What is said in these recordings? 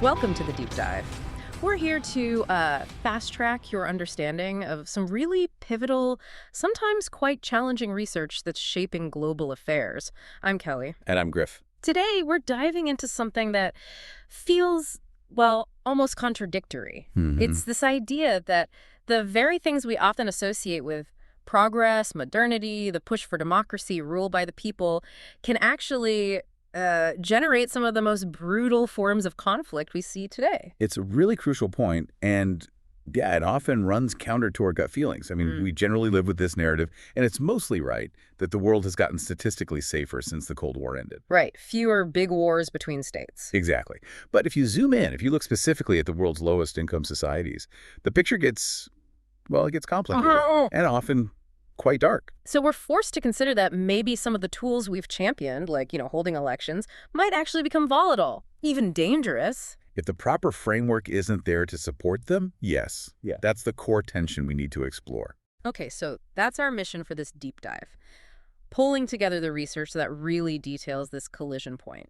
Welcome to the Deep Dive. We're here to fast-track your understanding of some really pivotal, sometimes quite challenging research that's shaping global affairs. I'm Kelly. And I'm Griff. Today, we're diving into something that feels, well, almost contradictory. It's this idea that the very things we often associate with progress, modernity, the push for democracy, rule by the people, can actually generate some of the most brutal forms of conflict we see today. It's a really crucial point, and yeah, it often runs counter to our gut feelings. I mean, we generally live with this narrative, and it's mostly right, that the world has gotten statistically safer since the Cold War ended. Right. Fewer big wars between states. Exactly. But if you zoom in, if you look specifically at the world's lowest income societies, the picture gets, well, it gets complicated and often quite dark. So we're forced to consider that maybe some of the tools we've championed, like, holding elections, might actually become volatile, even dangerous. If the proper framework isn't there to support them, yes. Yeah. That's the core tension we need to explore. Okay, so that's our mission for this deep dive. Pulling together the research that really details this collision point.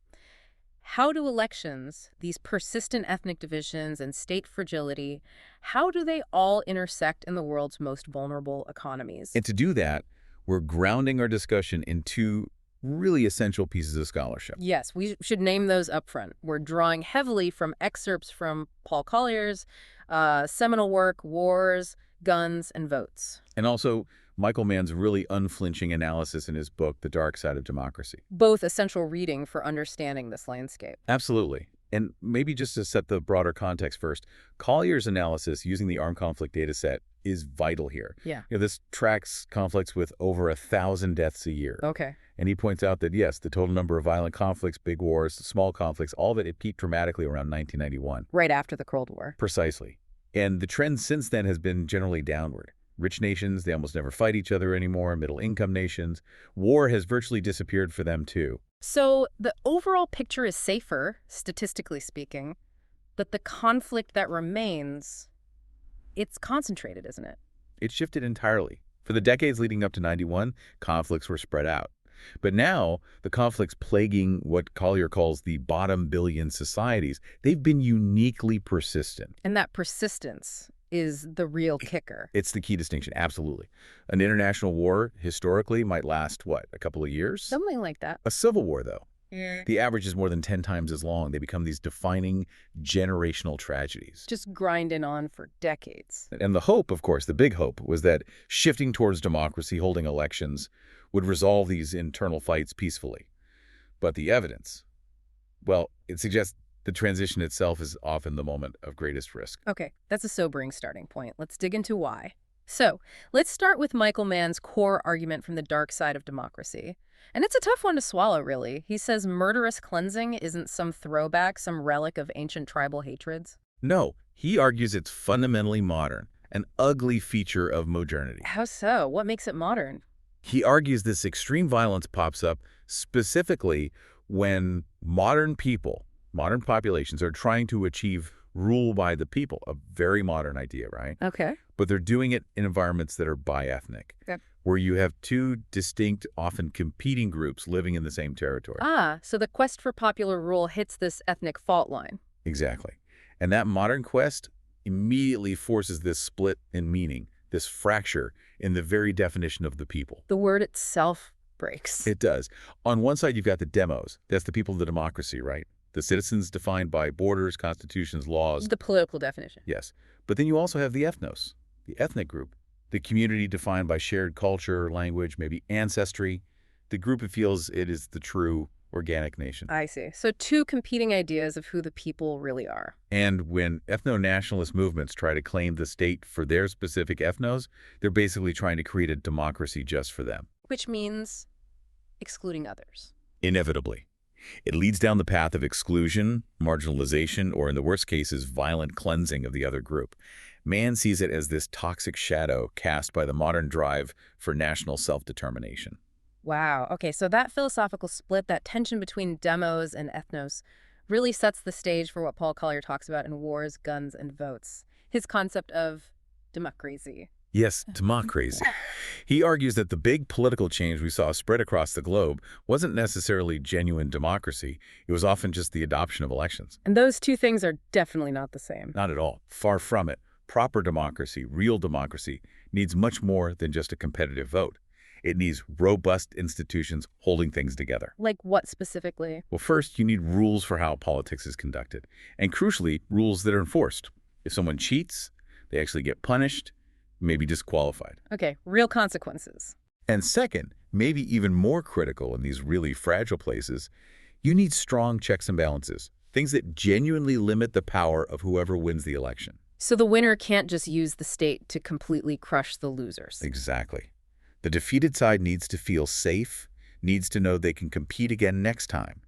How do elections, these persistent ethnic divisions and state fragility, how do they all intersect in the world's most vulnerable economies? And to do that, we're grounding our discussion in two really essential pieces of scholarship. Yes, we should name those up front. We're drawing heavily from excerpts from Paul Collier's seminal work, Wars, Guns, and Votes. And also Michael Mann's really unflinching analysis in his book, The Dark Side of Democracy. Both essential reading for understanding this landscape. Absolutely. And maybe just to set the broader context first, Collier's analysis using the armed conflict data set is vital here. Yeah. This tracks conflicts with over 1,000 deaths a year. Okay. And he points out that, yes, the total number of violent conflicts, big wars, small conflicts, all of it, it peaked dramatically around 1991. Right after the Cold War. Precisely. And the trend since then has been generally downward. Rich nations, they almost never fight each other anymore. Middle-income nations, war has virtually disappeared for them too. So the overall picture is safer, statistically speaking, but the conflict that remains, it's concentrated, isn't it? It shifted entirely. For the decades leading up to 91, conflicts were spread out. But now, the conflicts plaguing what Collier calls the bottom billion societies, they've been uniquely persistent. And that persistence is the real kicker. It's the key distinction, absolutely. An international war, historically, might last, what, a couple of years? Something like that. A civil war, though. Yeah. The average is more than 10 times as long. They become these defining generational tragedies. Just grinding on for decades. And the hope, of course, the big hope, was that shifting towards democracy, holding elections, would resolve these internal fights peacefully. But the evidence, well, it suggests the transition itself is often the moment of greatest risk. Okay, that's a sobering starting point. Let's dig into why. So, let's start with Michael Mann's core argument from the dark side of democracy. And it's a tough one to swallow, really. He says murderous cleansing isn't some throwback, some relic of ancient tribal hatreds. No, he argues it's fundamentally modern, an ugly feature of modernity. How so? What makes it modern? He argues this extreme violence pops up specifically when modern people, modern populations, are trying to achieve rule by the people, a very modern idea, right? Okay. But they're doing it in environments that are bi-ethnic, where you have two distinct, often competing groups living in the same territory. Ah, so the quest for popular rule hits this ethnic fault line. Exactly. And that modern quest immediately forces this split in meaning, this fracture in the very definition of the people. The word itself breaks. It does. On one side, you've got the demos. That's the people of the democracy, right? The citizens defined by borders, constitutions, laws. The political definition. Yes. But then you also have the ethnos, the ethnic group, the community defined by shared culture, language, maybe ancestry, the group that feels it is the true organic nation. I see. So two competing ideas of who the people really are. And when ethno-nationalist movements try to claim the state for their specific ethnos, they're basically trying to create a democracy just for them. Which means excluding others. Inevitably. It leads down the path of exclusion, marginalization, or in the worst cases, violent cleansing of the other group. Mann sees it as this toxic shadow cast by the modern drive for national self-determination. Wow. Okay, so that philosophical split, that tension between demos and ethnos, really sets the stage for what Paul Collier talks about in Wars, Guns, and Votes. His concept of democracy. Yes, democracy. He argues that the big political change we saw spread across the globe wasn't necessarily genuine democracy. It was often just the adoption of elections. And those two things are definitely not the same. Not at all. Far from it. Proper democracy, real democracy, needs much more than just a competitive vote. It needs robust institutions holding things together. Like what specifically? Well, first, you need rules for how politics is conducted. And crucially, rules that are enforced. If someone cheats, they actually get punished, maybe disqualified. Okay, real consequences. And second, maybe even more critical in these really fragile places, you need strong checks and balances, things that genuinely limit the power of whoever wins the election. So the winner can't just use the state to completely crush the losers. Exactly. The defeated side needs to feel safe, needs to know they can compete again next time.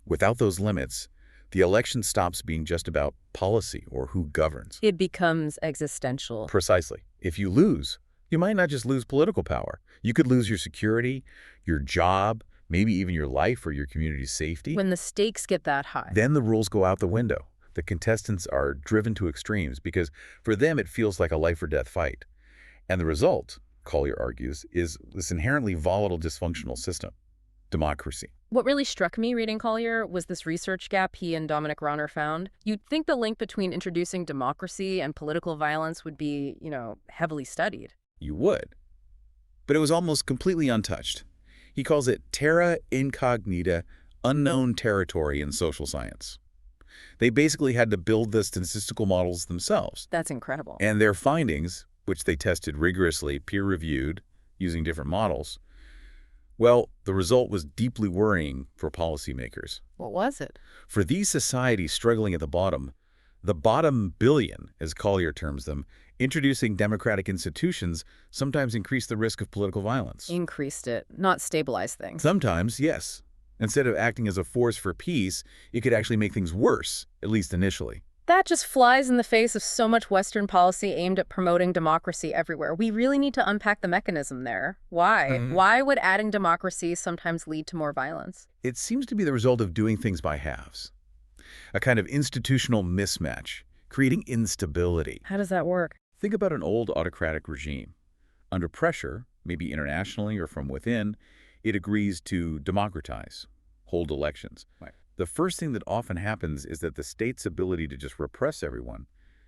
Without those limits, the election stops being just about policy or who governs. It becomes existential. Precisely. If you lose, you might not just lose political power. You could lose your security, your job, maybe even your life or your community's safety. When the stakes get that high. Then the rules go out the window. The contestants are driven to extremes because for them it feels like a life or death fight. And the result, Collier argues, is this inherently volatile, dysfunctional system, democracy. What really struck me reading Collier was this research gap he and Dominic Ronner found. You'd think the link between introducing democracy and political violence would be, heavily studied. You would. But it was almost completely untouched. He calls it terra incognita, unknown territory in social science. They basically had to build the statistical models themselves. That's incredible. And their findings, which they tested rigorously, peer-reviewed, using different models, well, the result was deeply worrying for policymakers. What was it? For these societies struggling at the bottom billion, as Collier terms them, introducing democratic institutions sometimes increased the risk of political violence. Increased it, not stabilized things. Sometimes, yes. Instead of acting as a force for peace, it could actually make things worse, at least initially. That just flies in the face of so much Western policy aimed at promoting democracy everywhere. We really need to unpack the mechanism there. Why? Why would adding democracy sometimes lead to more violence? It seems to be the result of doing things by halves. A kind of institutional mismatch, creating instability. How does that work? Think about an old autocratic regime. Under pressure, maybe internationally or from within, it agrees to democratize, hold elections. Right. The first thing that often happens is that the state's ability to just repress everyone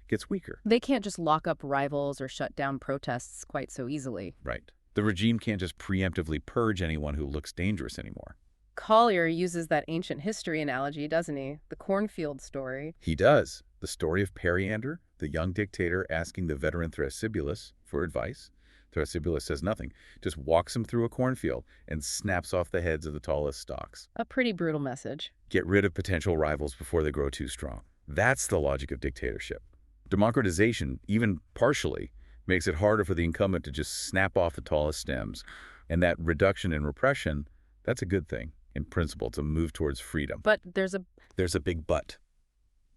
gets weaker. They can't just lock up rivals or shut down protests quite so easily. Right. The regime can't just preemptively purge anyone who looks dangerous anymore. Collier uses that ancient history analogy, doesn't he? The cornfield story. He does. The story of Periander, the young dictator asking the veteran Thrasybulus for advice. Thrasybulus says nothing, just walks him through a cornfield and snaps off the heads of the tallest stalks. A pretty brutal message. Get rid of potential rivals before they grow too strong. That's the logic of dictatorship. Democratization, even partially, makes it harder for the incumbent to just snap off the tallest stems. And that reduction in repression, that's a good thing, in principle, to move towards freedom. But there's a big but.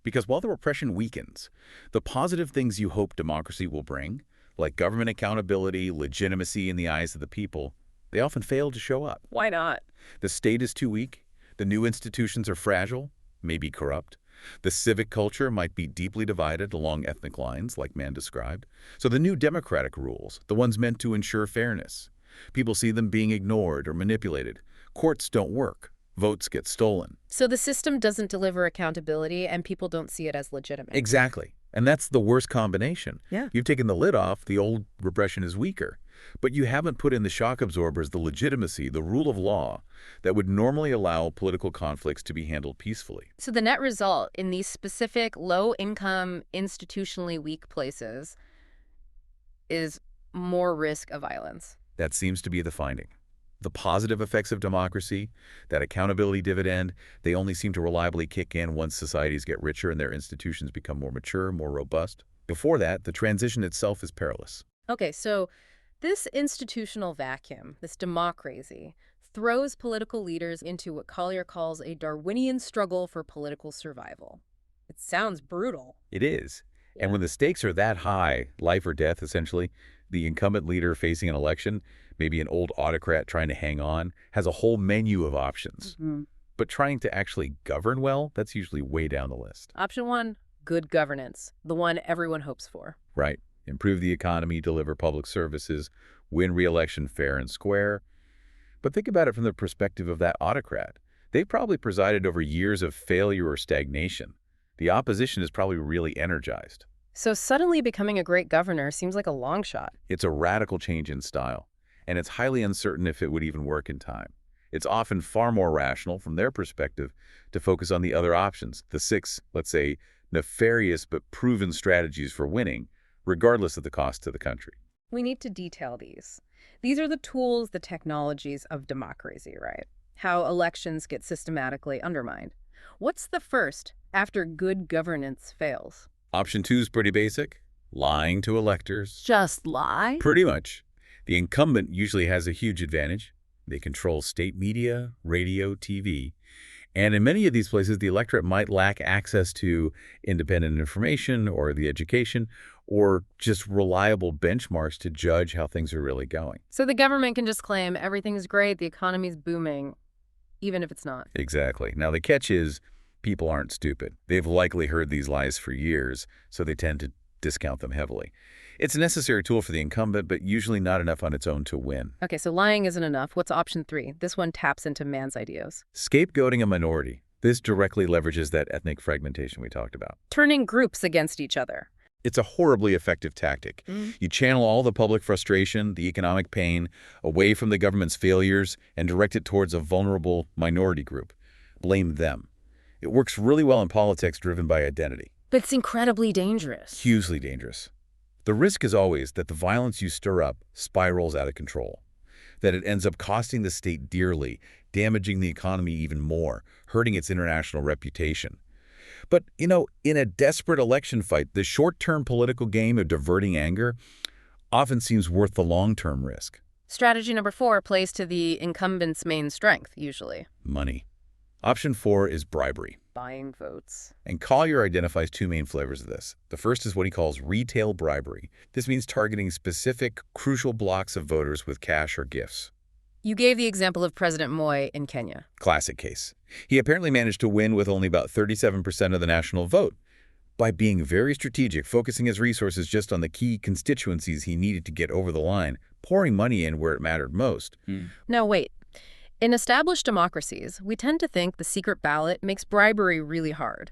Because while the repression weakens, the positive things you hope democracy will bring, like government accountability, legitimacy in the eyes of the people, they often fail to show up. Why not? The state is too weak. The new institutions are fragile, maybe corrupt. The civic culture might be deeply divided along ethnic lines, like Mann described. So the new democratic rules, the ones meant to ensure fairness, people see them being ignored or manipulated. Courts don't work. Votes get stolen. So the system doesn't deliver accountability and people don't see it as legitimate. Exactly. And that's the worst combination. Yeah. You've taken the lid off, the old repression is weaker. But you haven't put in the shock absorbers, the legitimacy, the rule of law that would normally allow political conflicts to be handled peacefully. So the net result in these specific low-income, institutionally weak places is more risk of violence. That seems to be the finding. The positive effects of democracy, that accountability dividend, they only seem to reliably kick in once societies get richer and their institutions become more mature, more robust. Before that, the transition itself is perilous. Okay, so this institutional vacuum, this democracy, throws political leaders into what Collier calls a Darwinian struggle for political survival. It sounds brutal. It is. And when the stakes are that high, life or death essentially, the incumbent leader facing an election, maybe an old autocrat trying to hang on, has a whole menu of options. But trying to actually govern well, that's usually way down the list. Option one, good governance, the one everyone hopes for. Right. improve the economy, deliver public services, win re-election fair and square. But think about it from the perspective of that autocrat. They've probably presided over years of failure or stagnation. The opposition is probably really energized. So suddenly becoming a great governor seems like a long shot. It's a radical change in style, and it's highly uncertain if it would even work in time. It's often far more rational, from their perspective, to focus on the other options, the 6, let's say, nefarious but proven strategies for winning, regardless of the cost to the country. We need to detail these. These are the tools, the technologies of democracy, right? How elections get systematically undermined. What's the first after good governance fails? Option 2 is pretty basic. Lying to electors. Just lie? Pretty much. The incumbent usually has a huge advantage. They control state media, radio, TV. And in many of these places, the electorate might lack access to independent information or the education or just reliable benchmarks to judge how things are really going. So the government can just claim everything's great, the economy's booming, even if it's not. Exactly. Now, the catch is people aren't stupid. They've likely heard these lies for years, so they tend to discount them heavily. It's a necessary tool for the incumbent, but usually not enough on its own to win. Okay, so lying isn't enough. What's option 3? This one taps into Mann's ideas. Scapegoating a minority. This directly leverages that ethnic fragmentation we talked about. Turning groups against each other. It's a horribly effective tactic. You channel all the public frustration, the economic pain, away from the government's failures and direct it towards a vulnerable minority group. Blame them. It works really well in politics driven by identity. But it's incredibly dangerous. Hugely dangerous. The risk is always that the violence you stir up spirals out of control, that it ends up costing the state dearly, damaging the economy even more, hurting its international reputation. But, in a desperate election fight, the short-term political game of diverting anger often seems worth the long-term risk. Strategy number 4 plays to the incumbent's main strength, usually. Money. Option 4 is bribery. Buying votes. And Collier identifies 2 main flavors of this. The first is what he calls retail bribery. This means targeting specific, crucial blocks of voters with cash or gifts. You gave the example of President Moi in Kenya. Classic case. He apparently managed to win with only about 37% of the national vote by being very strategic, focusing his resources just on the key constituencies he needed to get over the line, pouring money in where it mattered most. Now, wait. In established democracies, we tend to think the secret ballot makes bribery really hard.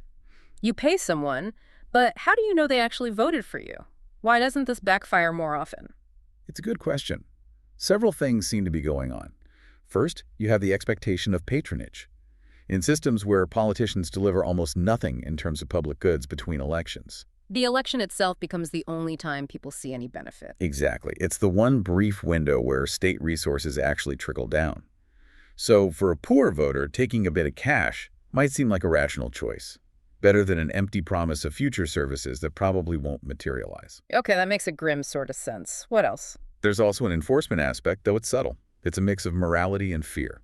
You pay someone, but how do you know they actually voted for you? Why doesn't this backfire more often? It's a good question. Several things seem to be going on. First, you have the expectation of patronage. In systems where politicians deliver almost nothing in terms of public goods between elections. The election itself becomes the only time people see any benefit. Exactly. It's the one brief window where state resources actually trickle down. So for a poor voter, taking a bit of cash might seem like a rational choice. Better than an empty promise of future services that probably won't materialize. Okay, that makes a grim sort of sense. What else? There's also an enforcement aspect, though it's subtle. It's a mix of morality and fear.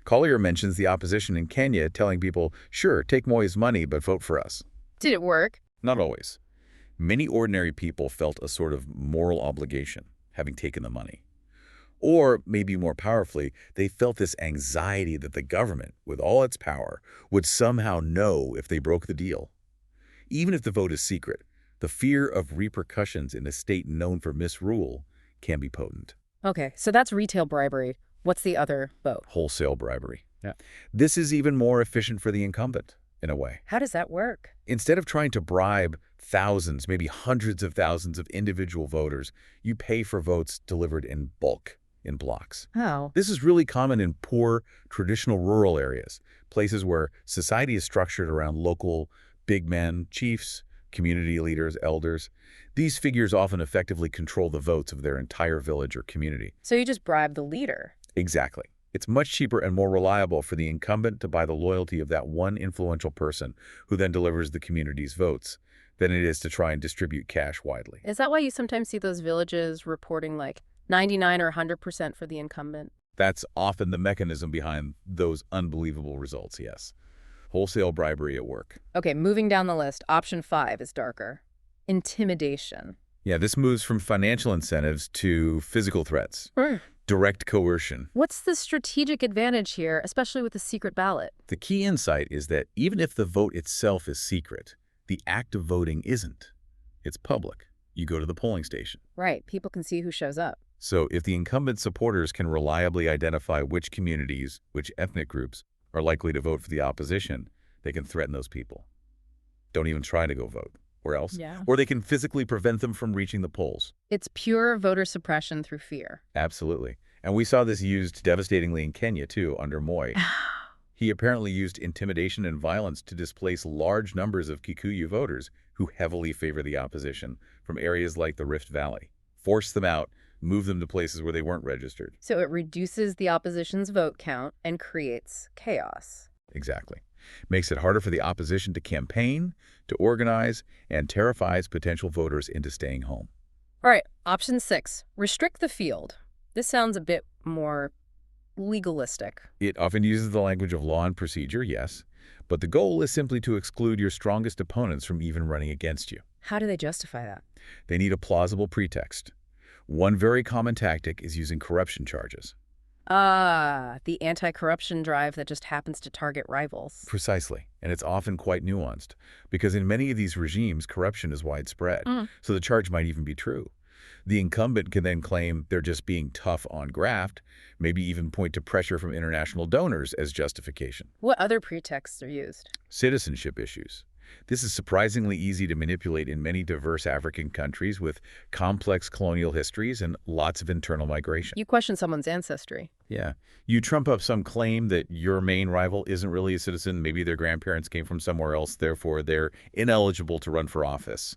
Collier mentions the opposition in Kenya telling people, sure, take Moi's money, but vote for us. Did it work? Not always. Many ordinary people felt a sort of moral obligation, having taken the money. Or, maybe more powerfully, they felt this anxiety that the government, with all its power, would somehow know if they broke the deal. Even if the vote is secret, the fear of repercussions in a state known for misrule can be potent. Okay, so that's retail bribery. What's the other vote? Wholesale bribery. Yeah. This is even more efficient for the incumbent, in a way. How does that work? Instead of trying to bribe thousands, maybe hundreds of thousands of individual voters, you pay for votes delivered in bulk, in blocks. How? This is really common in poor, traditional rural areas, places where society is structured around local big men, chiefs, community leaders, elders. These figures often effectively control the votes of their entire village or community. So you just bribe the leader? Exactly. It's much cheaper and more reliable for the incumbent to buy the loyalty of that one influential person who then delivers the community's votes than it is to try and distribute cash widely. Is that why you sometimes see those villages reporting like 99 or 100% for the incumbent? That's often the mechanism behind those unbelievable results, yes. Wholesale bribery at work. Okay, moving down the list, option 5 is darker. Intimidation. Yeah, this moves from financial incentives to physical threats. Direct coercion. What's the strategic advantage here, especially with the secret ballot? The key insight is that even if the vote itself is secret, the act of voting isn't. It's public. You go to the polling station. Right. People can see who shows up. So if the incumbent supporters can reliably identify which communities, which ethnic groups are likely to vote for the opposition, they can threaten those people. Don't even try to go vote. Or else. Yeah. Or they can physically prevent them from reaching the polls. It's pure voter suppression through fear. Absolutely. And we saw this used devastatingly in Kenya, too, under Moi. He apparently used intimidation and violence to displace large numbers of Kikuyu voters who heavily favor the opposition from areas like the Rift Valley. Force them out, move them to places where they weren't registered. So it reduces the opposition's vote count and creates chaos. Exactly. Makes it harder for the opposition to campaign, to organize, and terrifies potential voters into staying home. All right, option 6, restrict the field. This sounds a bit more legalistic. It often uses the language of law and procedure, yes, but the goal is simply to exclude your strongest opponents from even running against you. How do they justify that? They need a plausible pretext. One very common tactic is using corruption charges. The anti-corruption drive that just happens to target rivals. Precisely, and it's often quite nuanced, because in many of these regimes, corruption is widespread, so the charge might even be true. The incumbent can then claim they're just being tough on graft, maybe even point to pressure from international donors as justification. What other pretexts are used? Citizenship issues. This is surprisingly easy to manipulate in many diverse African countries with complex colonial histories and lots of internal migration. You question someone's ancestry. Yeah. You trump up some claim that your main rival isn't really a citizen. Maybe their grandparents came from somewhere else, therefore they're ineligible to run for office.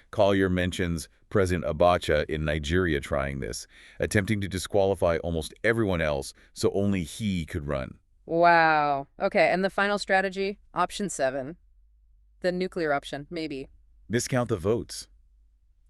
Collier mentions President Abacha in Nigeria trying this, attempting to disqualify almost everyone else so only he could run. Wow. Okay, and the final strategy, option 7. The nuclear option, maybe. Miscount the votes.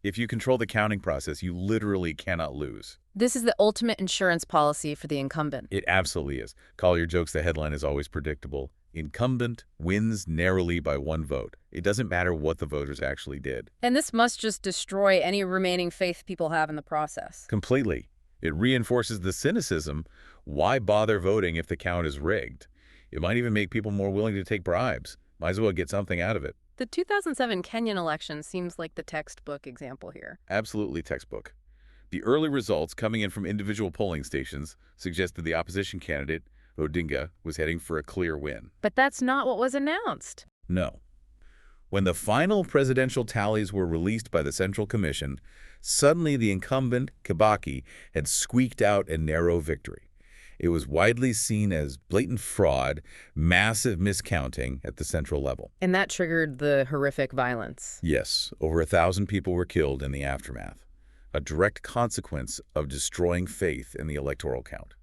If you control the counting process, you literally cannot lose. This is the ultimate insurance policy for the incumbent. It absolutely is. Collier jokes the headline is always predictable. Incumbent wins narrowly by 1 vote. It doesn't matter what the voters actually did. And this must just destroy any remaining faith people have in the process. Completely. It reinforces the cynicism. Why bother voting if the count is rigged? It might even make people more willing to take bribes. Might as well get something out of it. The 2007 Kenyan election seems like the textbook example here. Absolutely textbook. The early results coming in from individual polling stations suggested the opposition candidate, Odinga, was heading for a clear win. But that's not what was announced. No. When the final presidential tallies were released by the Central Commission, suddenly the incumbent, Kibaki, had squeaked out a narrow victory. It was widely seen as blatant fraud, massive miscounting at the central level. And that triggered the horrific violence. Yes, over 1,000 people were killed in the aftermath, a direct consequence of destroying faith in the electoral count.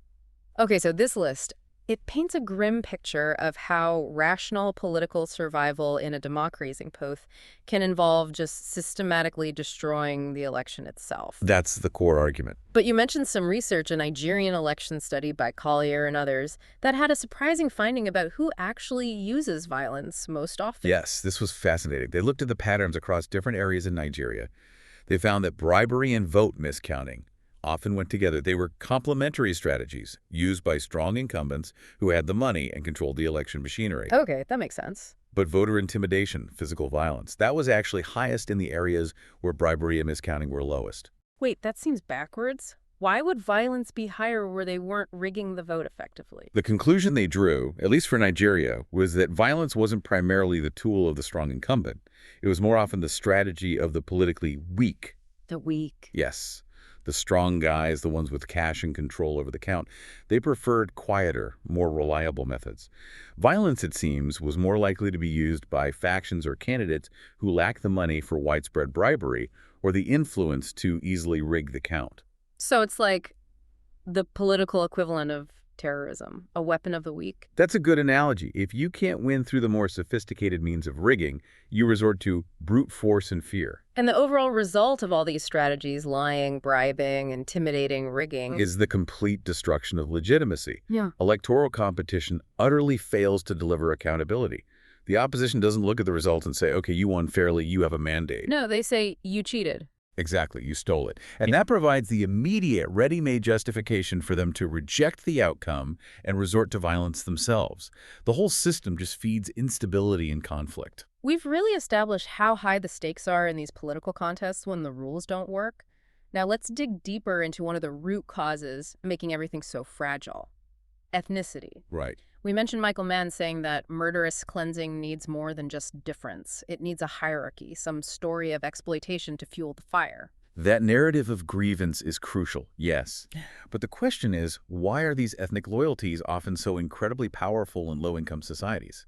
Okay, so this list, it paints a grim picture of how rational political survival in a democracy can involve just systematically destroying the election itself. That's the core argument. But you mentioned some research, a Nigerian election study by Collier and others, that had a surprising finding about who actually uses violence most often. Yes, this was fascinating. They looked at the patterns across different areas in Nigeria. They found that bribery and vote miscounting often went together. They were complementary strategies used by strong incumbents who had the money and controlled the election machinery. Okay, that makes sense. But voter intimidation, physical violence, that was actually highest in the areas where bribery and miscounting were lowest. Wait, that seems backwards. Why would violence be higher where they weren't rigging the vote effectively? The conclusion they drew, at least for Nigeria, was that violence wasn't primarily the tool of the strong incumbent. It was more often the strategy of the politically weak. The weak. Yes. The strong guys, the ones with cash and control over the count, they preferred quieter, more reliable methods. Violence, it seems, was more likely to be used by factions or candidates who lacked the money for widespread bribery or the influence to easily rig the count. So it's like the political equivalent of terrorism, a weapon of the weak? That's a good analogy. If you can't win through the more sophisticated means of rigging, you resort to brute force and fear. And the overall result of all these strategies, lying, bribing, intimidating, rigging, is the complete destruction of legitimacy. Yeah. Electoral competition utterly fails to deliver accountability. The opposition doesn't look at the results and say, okay, you won fairly, you have a mandate. No, they say, you cheated. Exactly, you stole it. And that provides the immediate, ready-made justification for them to reject the outcome and resort to violence themselves. The whole system just feeds instability and conflict. We've really established how high the stakes are in these political contests when the rules don't work. Now let's dig deeper into one of the root causes making everything so fragile: ethnicity. Right. We mentioned Michael Mann saying that murderous cleansing needs more than just difference. It needs a hierarchy, some story of exploitation to fuel the fire. That narrative of grievance is crucial, yes. But the question is, why are these ethnic loyalties often so incredibly powerful in low-income societies?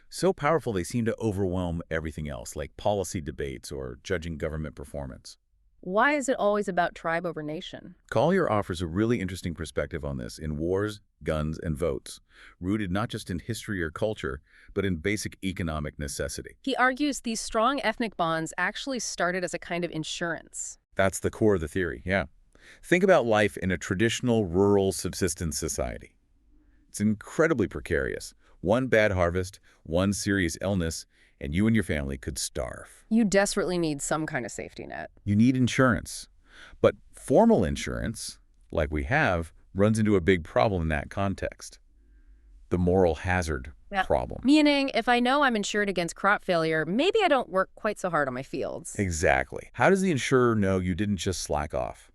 So powerful they seem to overwhelm everything else, like policy debates or judging government performance. Why is it always about tribe over nation? Collier offers a really interesting perspective on this in Wars, Guns, and Votes, rooted not just in history or culture, but in basic economic necessity. He argues these strong ethnic bonds actually started as a kind of insurance. That's the core of the theory, yeah. Think about life in a traditional rural subsistence society. It's incredibly precarious. One bad harvest, one serious illness, and you and your family could starve. You desperately need some kind of safety net. You need insurance. But formal insurance, like we have, runs into a big problem in that context. The moral hazard problem. Meaning, if I know I'm insured against crop failure, maybe I don't work quite so hard on my fields. Exactly. How does the insurer know you didn't just slack off?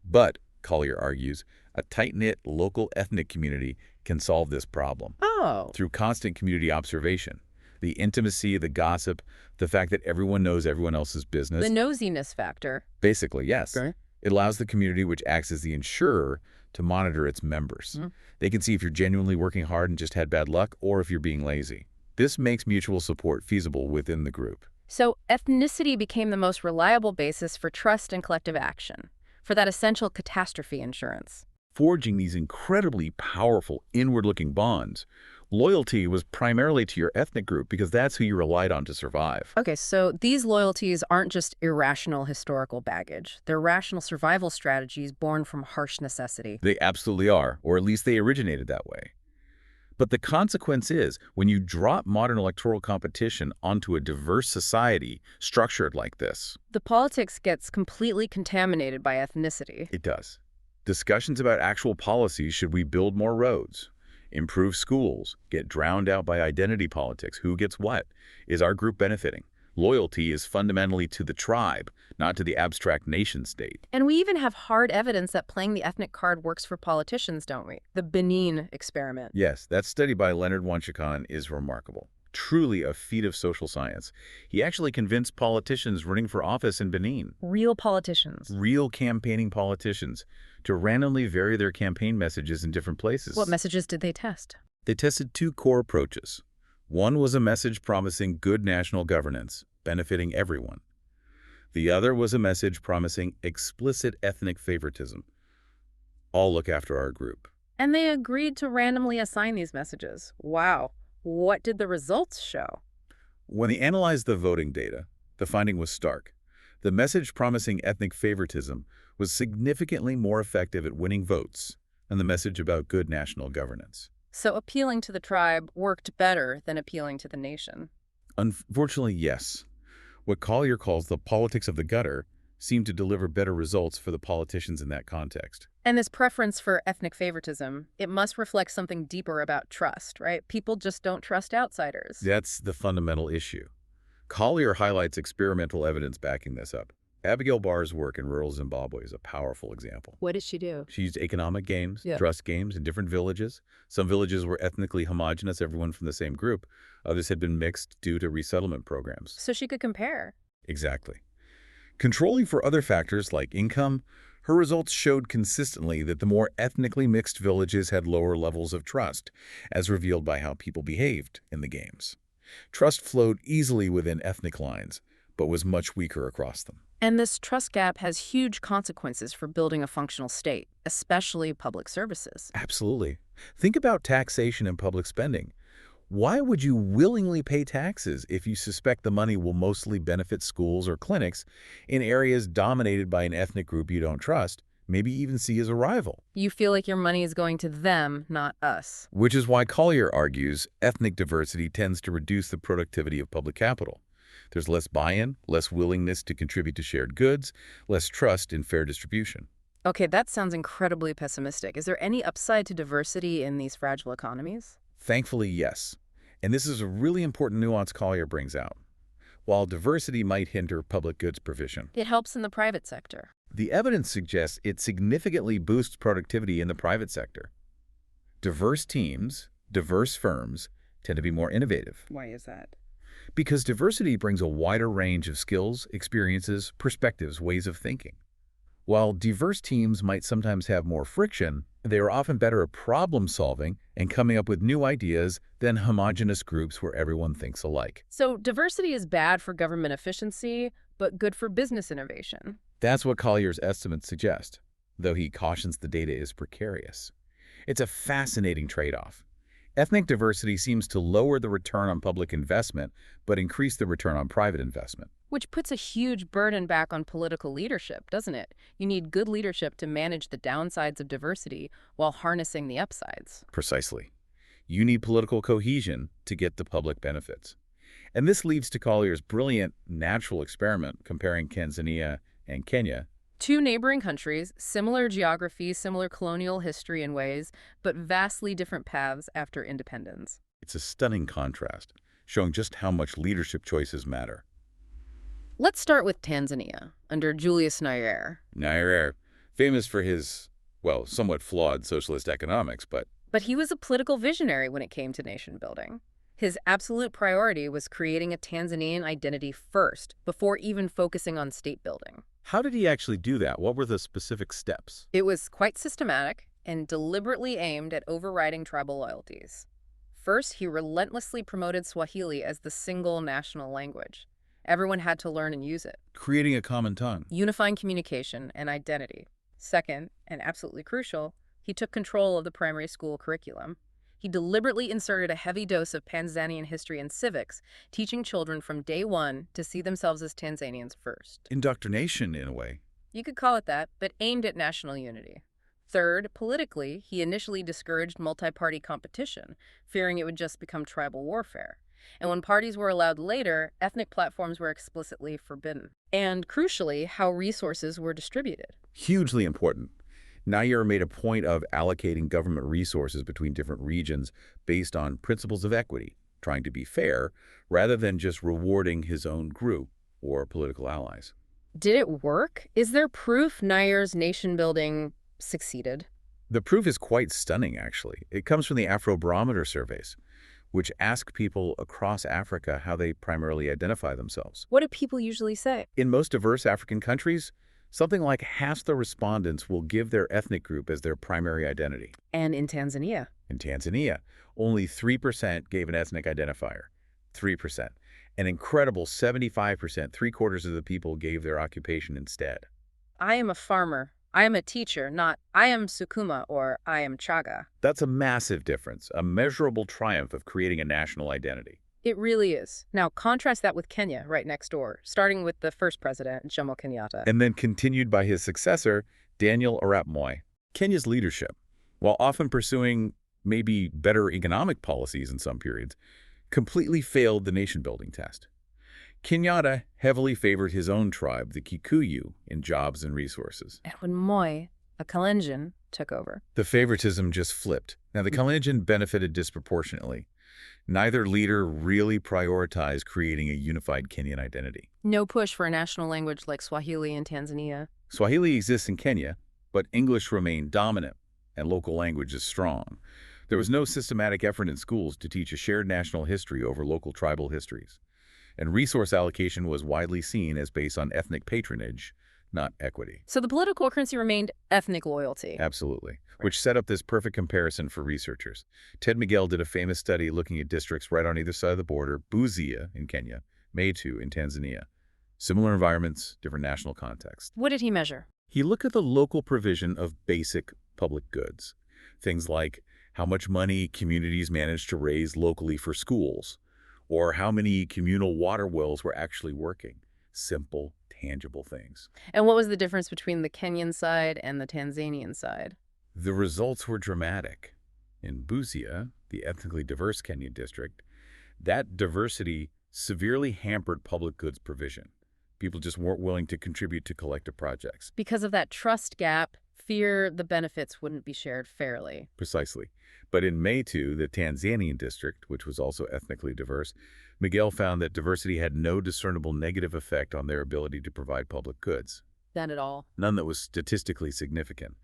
But, Collier argues, a tight-knit local ethnic community can solve this problem. Oh. Through constant community observation. The intimacy, the gossip, the fact that everyone knows everyone else's business. The nosiness factor. Basically, yes. Okay. It allows the community, which acts as the insurer, to monitor its members. They can see if you're genuinely working hard and just had bad luck, or if you're being lazy. This makes mutual support feasible within the group. So ethnicity became the most reliable basis for trust and collective action, for that essential catastrophe insurance. Forging these incredibly powerful inward-looking bonds, loyalty was primarily to your ethnic group because that's who you relied on to survive. Okay, so these loyalties aren't just irrational historical baggage. They're rational survival strategies born from harsh necessity. They absolutely are, or at least they originated that way. But the consequence is, when you drop modern electoral competition onto a diverse society structured like this, the politics gets completely contaminated by ethnicity. it does. Discussions about actual policies, should we build more roads, improve schools, get drowned out by identity politics, who gets what? Is our group benefiting? Loyalty is fundamentally to the tribe, not to the abstract nation state. And we even have hard evidence that playing the ethnic card works for politicians, don't we? The Benin experiment. Yes, that study by Leonard Wanchikon is remarkable. Truly a feat of social science. He actually convinced politicians running for office in Benin, Real politicians. real campaigning politicians, to randomly vary their campaign messages in different places. What messages did they test? They tested two core approaches. One was a message promising good national governance, benefiting everyone. The other was a message promising explicit ethnic favoritism. I'll look after our group. And they agreed to randomly assign these messages. Wow. What did the results show? When they analyzed the voting data, the finding was stark. The message promising ethnic favoritism was significantly more effective at winning votes than the message about good national governance. So appealing to the tribe worked better than appealing to the nation. Unfortunately, yes. What Collier calls the politics of the gutter seemed to deliver better results for the politicians in that context. And this preference for ethnic favoritism, it must reflect something deeper about trust, right? People just don't trust outsiders. That's the fundamental issue. Collier highlights experimental evidence backing this up. Abigail Barr's work in rural Zimbabwe is a powerful example. What did she do? She used economic games, Yeah. trust games in different villages. Some villages were ethnically homogenous, everyone from the same group. Others had been mixed due to resettlement programs. So she could compare. Exactly. Controlling for other factors like income, her results showed consistently that the more ethnically mixed villages had lower levels of trust, as revealed by how people behaved in the games. Trust flowed easily within ethnic lines, but was much weaker across them. And this trust gap has huge consequences for building a functional state, especially public services. Absolutely. Think about taxation and public spending. Why would you willingly pay taxes if you suspect the money will mostly benefit schools or clinics in areas dominated by an ethnic group you don't trust, maybe even see as a rival? You feel like your money is going to them, not us. Which is why Collier argues ethnic diversity tends to reduce the productivity of public capital. There's less buy-in, less willingness to contribute to shared goods, less trust in fair distribution. Okay, that sounds incredibly pessimistic. Is there any upside to diversity in these fragile economies? Thankfully, yes. And this is a really important nuance Collier brings out. While diversity might hinder public goods provision, It helps in the private sector. the evidence suggests it significantly boosts productivity in the private sector. Diverse teams, diverse firms tend to be more innovative. Why is that? Because diversity brings a wider range of skills, experiences, perspectives, ways of thinking. While diverse teams might sometimes have more friction, they are often better at problem solving and coming up with new ideas than homogeneous groups where everyone thinks alike. So diversity is bad for government efficiency, but good for business innovation. That's what Collier's estimates suggest, though he cautions the data is precarious. It's a fascinating trade-off. Ethnic diversity seems to lower the return on public investment, but increase the return on private investment. Which puts a huge burden back on political leadership, doesn't it? You need good leadership to manage the downsides of diversity while harnessing the upsides. Precisely. You need political cohesion to get the public benefits. And this leads to Collier's brilliant natural experiment comparing Tanzania and Kenya. Two neighboring countries, similar geography, similar colonial history in ways, but vastly different paths after independence. It's a stunning contrast, showing just how much leadership choices matter. Let's start with Tanzania, under Julius Nyerere. Nyerere, famous for his, well, somewhat flawed socialist economics, but he was a political visionary when it came to nation building. His absolute priority was creating a Tanzanian identity first, before even focusing on state building. how did he actually do that? What were the specific steps? It was quite systematic and deliberately aimed at overriding tribal loyalties. First, he relentlessly promoted Swahili as the single national language. Everyone had to learn and use it, Creating a common tongue. unifying communication and identity. Second, and absolutely crucial, he took control of the primary school curriculum. He deliberately inserted a heavy dose of Tanzanian history and civics, teaching children from day one to see themselves as Tanzanians first. Indoctrination, in a way. You could call it that, but aimed at national unity. Third, politically, he initially discouraged multi-party competition, fearing it would just become tribal warfare. And when parties were allowed later, ethnic platforms were explicitly forbidden. And crucially, how resources were distributed. Hugely important. Nyerere made a point of allocating government resources between different regions based on principles of equity, trying to be fair, rather than just rewarding his own group or political allies. Did it work? Is there proof Nyerere's nation-building succeeded? The proof is quite stunning, actually. It comes from the Afrobarometer surveys, which ask people across Africa how they primarily identify themselves. What do people usually say? In most diverse African countries, something like half the respondents will give their ethnic group as their primary identity. And in Tanzania? In Tanzania, only 3% gave an ethnic identifier. 3%. An incredible 75%, three-quarters of the people gave their occupation instead. I am a farmer. I am a teacher, not I am Sukuma or I am Chaga. That's a massive difference, a measurable triumph of creating a national identity. It really is. Now, contrast that with Kenya, right next door, starting with the first president, Jomo Kenyatta. And then continued by his successor, Daniel Arap Moi. Kenya's leadership, while often pursuing maybe better economic policies in some periods, completely failed the nation-building test. Kenyatta heavily favored his own tribe, the Kikuyu, in jobs and resources. And when Moi, a Kalenjin, took over. The favoritism just flipped. Now, the Kalenjin benefited disproportionately. Neither leader really prioritized creating a unified Kenyan identity. No push for a national language like Swahili in Tanzania. Swahili exists in Kenya, but English remained dominant, and local language is strong. There was no systematic effort in schools to teach a shared national history over local tribal histories. And resource allocation was widely seen as based on ethnic patronage, not equity. So the political currency remained ethnic loyalty. Absolutely, which set up this perfect comparison for researchers. Ted Miguel did a famous study looking at districts right on either side of the border, Busia in Kenya, Metu in Tanzania. Similar environments, different national contexts. What did he measure? He looked at the local provision of basic public goods. Things like how much money communities managed to raise locally for schools, or how many communal water wells were actually working. Simple, tangible things. And what was the difference between the Kenyan side and the Tanzanian side? The results were dramatic. In Busia, the ethnically diverse Kenyan district, that diversity severely hampered public goods provision. People just weren't willing to contribute to collective projects. Because of that trust gap, fear the benefits wouldn't be shared fairly. Precisely. But in Metu, the Tanzanian district, which was also ethnically diverse, Miguel found that diversity had no discernible negative effect on their ability to provide public goods. None at all. None that was statistically significant.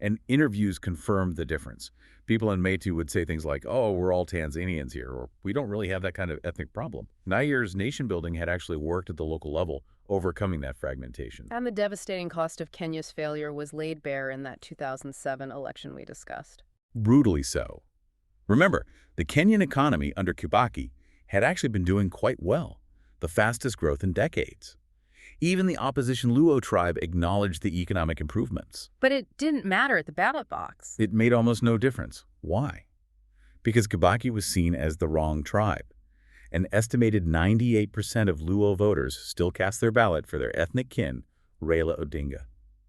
And interviews confirmed the difference. People in Metu would say things like, oh, we're all Tanzanians here, or we don't really have that kind of ethnic problem. Nayer's nation building had actually worked at the local level, overcoming that fragmentation. And the devastating cost of Kenya's failure was laid bare in that 2007 election we discussed. Brutally so. Remember, the Kenyan economy under Kibaki had actually been doing quite well, the fastest growth in decades. Even the opposition Luo tribe acknowledged the economic improvements. But it didn't matter at the ballot box. It made almost no difference. Why? Because Kibaki was seen as the wrong tribe. An estimated 98% of Luo voters still cast their ballot for their ethnic kin, Raila Odinga.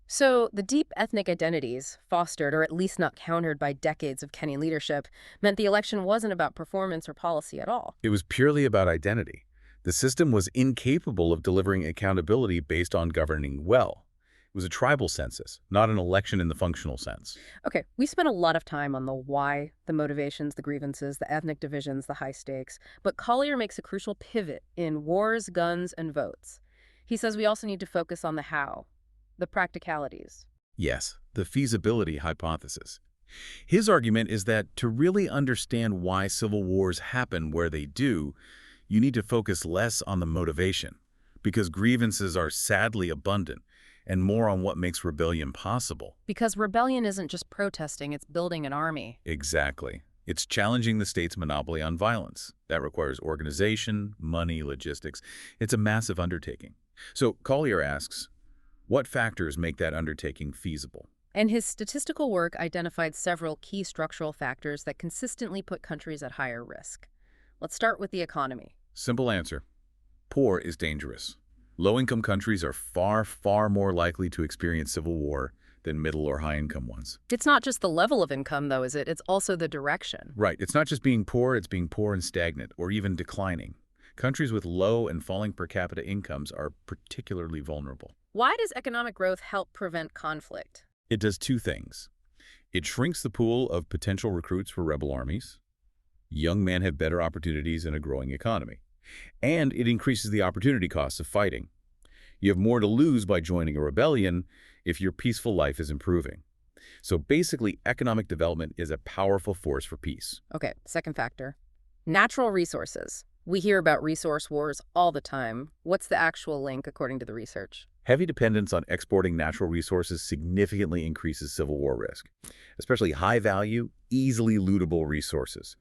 So the deep ethnic identities, fostered or at least not countered by decades of Kenyan leadership, meant the election wasn't about performance or policy at all. It was purely about identity. The system was incapable of delivering accountability based on governing well. It was a tribal census, not an election in the functional sense. Okay, we spent a lot of time on the why, the motivations, the grievances, the ethnic divisions, the high stakes, but Collier makes a crucial pivot in wars, guns, and votes. He says we also need to focus on the how, the practicalities. Yes, the feasibility hypothesis. His argument is that to really understand why civil wars happen where they do, you need to focus less on the motivation, because grievances are sadly abundant, and more on what makes rebellion possible. Because rebellion isn't just protesting, it's building an army. Exactly. It's challenging the state's monopoly on violence. That requires organization, money, logistics. It's a massive undertaking. So Collier asks, what factors make that undertaking feasible? And his statistical work identified several key structural factors that consistently put countries at higher risk. Let's start with the economy. Simple answer. Poor is dangerous. Low-income countries are far, far more likely to experience civil war than middle or high-income ones. It's not just the level of income, though, is it? It's also the direction. Right. It's not just being poor, it's being poor and stagnant, or even declining. Countries with low and falling per capita incomes are particularly vulnerable. Why does economic growth help prevent conflict? It does two things. It shrinks the pool of potential recruits for rebel armies. Young men have better opportunities in a growing economy. And it increases the opportunity costs of fighting. You have more to lose by joining a rebellion if your peaceful life is improving. So basically, economic development is a powerful force for peace. Okay, second factor. Natural resources. We hear about resource wars all the time. What's the actual link according to the research? Heavy dependence on exporting natural resources significantly increases civil war risk, especially high-value, easily lootable resources.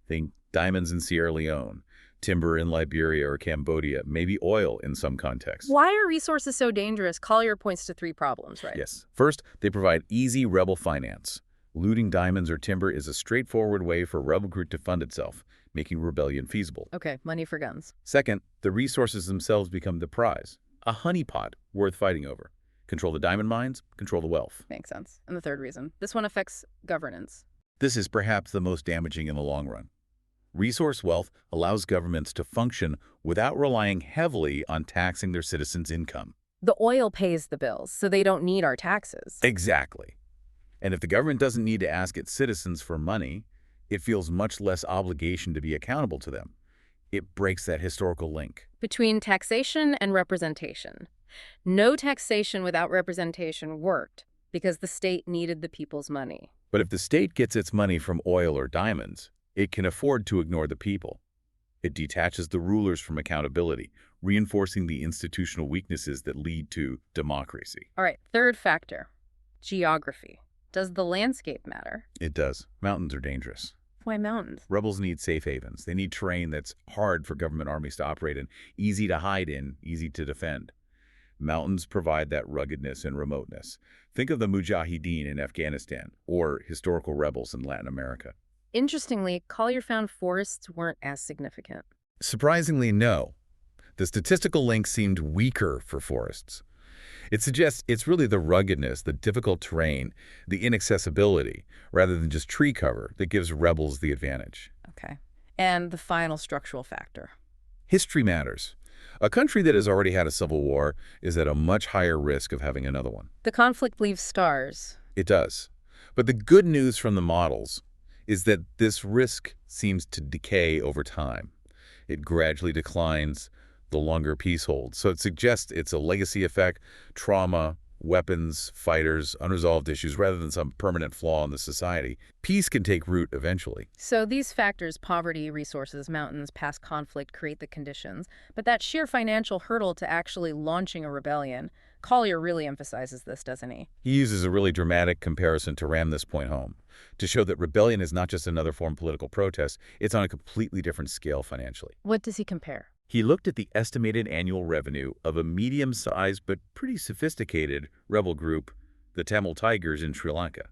Think diamonds in Sierra Leone, timber in Liberia or Cambodia, maybe oil in some contexts. Why are resources so dangerous? Collier points to three problems, right? Yes. First, they provide easy rebel finance. Looting diamonds or timber is a straightforward way for a rebel group to fund itself, making rebellion feasible. Okay, money for guns. Second, the resources themselves become the prize, a honeypot worth fighting over. Control the diamond mines, control the wealth. Makes sense. And the third reason. This one affects governance. This is perhaps the most damaging in the long run. Resource wealth allows governments to function without relying heavily on taxing their citizens' income. The oil pays the bills, so they don't need our taxes. Exactly. And if the government doesn't need to ask its citizens for money, it feels much less obligation to be accountable to them. It breaks that historical link. Between taxation and representation. No taxation without representation worked because the state needed the people's money. But if the state gets its money from oil or diamonds, it can afford to ignore the people. It detaches the rulers from accountability, reinforcing the institutional weaknesses that lead to democracy. All right, third factor, geography. Does the landscape matter? It does. Mountains are dangerous. Why mountains? Rebels need safe havens. They need terrain that's hard for government armies to operate in, easy to hide in, easy to defend. Mountains provide that ruggedness and remoteness. Think of the Mujahideen in Afghanistan or historical rebels in Latin America. Interestingly, Collier found forests weren't as significant. Surprisingly, no. The statistical link seemed weaker for forests. It suggests it's really the ruggedness, the difficult terrain, the inaccessibility, rather than just tree cover that gives rebels the advantage. Okay. And the final structural factor. History matters. A country that has already had a civil war is at a much higher risk of having another one. The conflict leaves scars. It does. But the good news from the models is that this risk seems to decay over time. It gradually declines the longer peace holds. So it suggests it's a legacy effect, trauma, weapons, fighters, unresolved issues, rather than some permanent flaw in the society. Peace can take root eventually. So these factors, poverty, resources, mountains, past conflict, create the conditions. But that sheer financial hurdle to actually launching a rebellion, Collier really emphasizes this, doesn't he? He uses a really dramatic comparison to ram this point home, to show that rebellion is not just another form of political protest, it's on a completely different scale financially. What does he compare? He looked at the estimated annual revenue of a medium-sized but pretty sophisticated rebel group, the Tamil Tigers in Sri Lanka.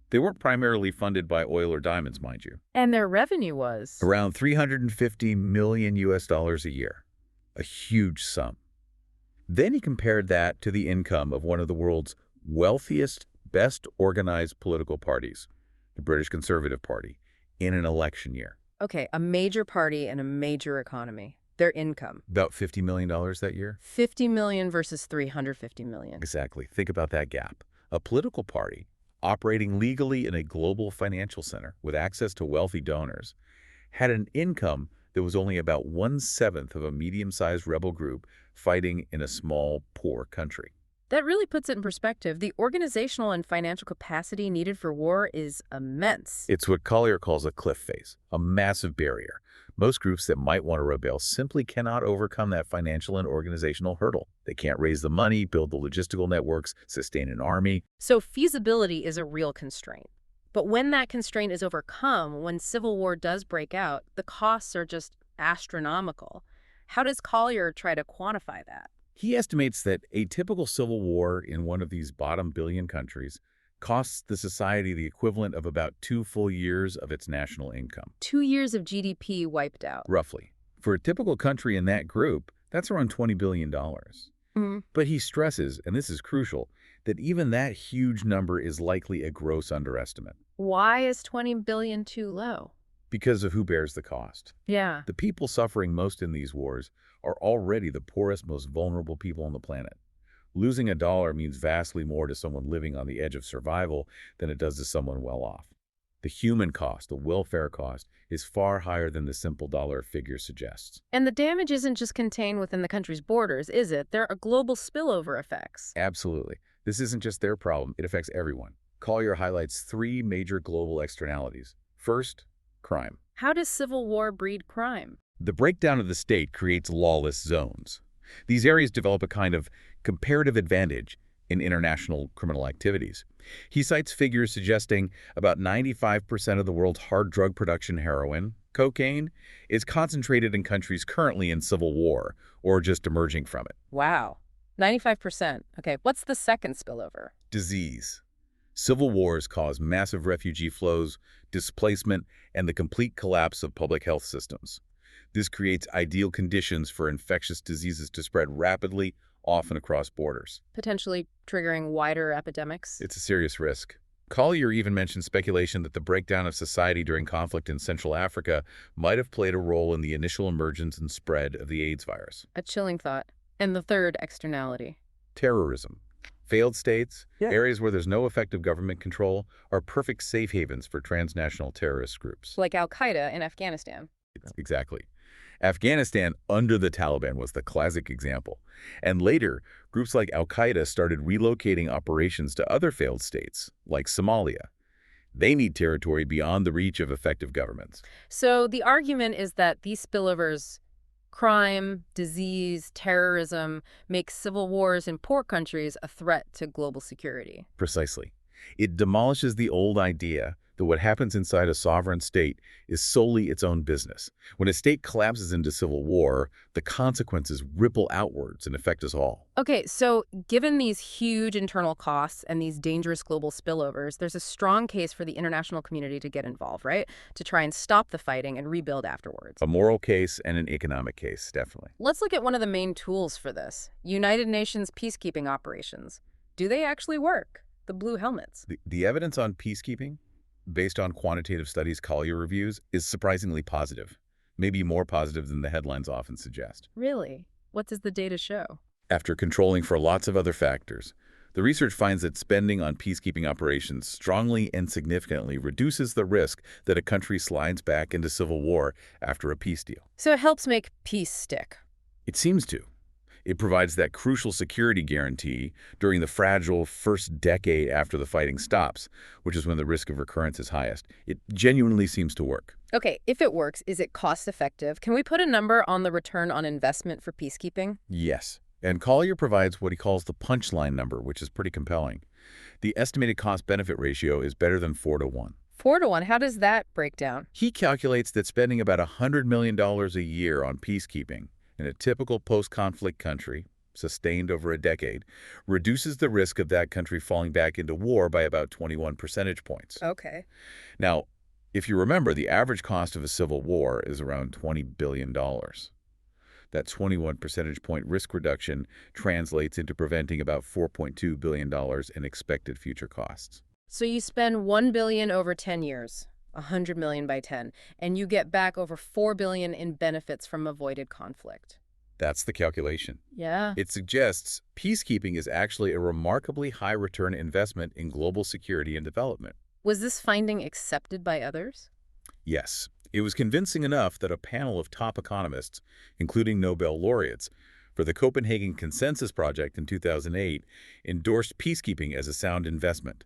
They weren't primarily funded by oil or diamonds, mind you. And their revenue was? Around $350 million a year, a huge sum. Then he compared that to the income of one of the world's wealthiest, best organized political parties, the British Conservative Party, in an election year. Okay, a major party and a major economy. Their income. About $50 million that year? 50 million versus 350 million. Exactly. Think about that gap. A political party operating legally in a global financial center with access to wealthy donors had an income that was only about 1/7 of a medium-sized rebel group fighting in a small, poor country. That really puts it in perspective. The organizational and financial capacity needed for war is immense. It's what Collier calls a cliff face, a massive barrier. Most groups that might want to rebel simply cannot overcome that financial and organizational hurdle. They can't raise the money, build the logistical networks, sustain an army. So feasibility is a real constraint. But when that constraint is overcome, when civil war does break out, the costs are just astronomical. How does Collier try to quantify that? He estimates that a typical civil war in one of these bottom billion countries costs the society the equivalent of about 2 full years of its national income. 2 years of GDP wiped out. Roughly. For a typical country in that group, that's around $20 billion. But he stresses, and this is crucial, that even that huge number is likely a gross underestimate. Why is 20 billion too low? Because of who bears the cost. Yeah. The people suffering most in these wars are already the poorest, most vulnerable people on the planet. Losing $1 means vastly more to someone living on the edge of survival than it does to someone well off. The human cost, the welfare cost, is far higher than the simple dollar figure suggests. And the damage isn't just contained within the country's borders, is it? There are global spillover effects. Absolutely. This isn't just their problem, it affects everyone. Collier highlights 3 major global externalities. First, crime. How does civil war breed crime? The breakdown of the state creates lawless zones. These areas develop a kind of comparative advantage in international criminal activities. He cites figures suggesting about 95% of the world's hard drug production, heroin, cocaine, is concentrated in countries currently in civil war or just emerging from it. Wow. 95%. Okay, what's the second spillover? Disease. Civil wars cause massive refugee flows, displacement, and the complete collapse of public health systems. This creates ideal conditions for infectious diseases to spread rapidly, often across borders. Potentially triggering wider epidemics? It's a serious risk. Collier even mentioned speculation that the breakdown of society during conflict in Central Africa might have played a role in the initial emergence and spread of the AIDS virus. A chilling thought. And the third externality? Terrorism. Failed states, areas where there's no effective government control, are perfect safe havens for transnational terrorist groups. Like Al-Qaeda in Afghanistan. Exactly. Afghanistan under the Taliban was the classic example. And later, groups like Al-Qaeda started relocating operations to other failed states, like Somalia. They need territory beyond the reach of effective governments. So the argument is that these spillovers, crime, disease, terrorism, make civil wars in poor countries a threat to global security. Precisely. It demolishes the old idea that what happens inside a sovereign state is solely its own business. When a state collapses into civil war, the consequences ripple outwards and affect us all. Okay, so given these huge internal costs and these dangerous global spillovers, there's a strong case for the international community to get involved, right? To try and stop the fighting and rebuild afterwards. A moral case and an economic case, definitely. Let's look at one of the main tools for this, United Nations peacekeeping operations. Do they actually work? The blue helmets. The evidence on peacekeeping, based on quantitative studies Collier reviews, is surprisingly positive. Maybe more positive than the headlines often suggest. Really? What does the data show? After controlling for lots of other factors, The research finds that spending on peacekeeping operations strongly and significantly reduces the risk that a country slides back into civil war after a peace deal. So it helps make peace stick. It seems to. It provides that crucial security guarantee during the fragile first decade after the fighting stops, which is when the risk of recurrence is highest. It genuinely seems to work. Okay, if it works, is it cost-effective? Can we put a number on the return on investment for peacekeeping? Yes. And Collier provides what he calls the punchline number, which is pretty compelling. The estimated cost-benefit ratio is better than 4 to 1. 4 to 1, how does that break down? He calculates that spending about $100 million a year on peacekeeping in a typical post-conflict country, sustained over a decade, reduces the risk of that country falling back into war by about 21 percentage points. Okay. Now, if you remember, the average cost of a civil war is around $20 billion. That 21 percentage point risk reduction translates into preventing about $4.2 billion in expected future costs. So you spend $1 billion over 10 years, $100 million by 10, and you get back over $4 billion in benefits from avoided conflict. That's the calculation. Yeah. It suggests peacekeeping is actually a remarkably high return investment in global security and development. Was this finding accepted by others? Yes, it was convincing enough that a panel of top economists, including Nobel laureates, for the Copenhagen Consensus Project in 2008, endorsed peacekeeping as a sound investment,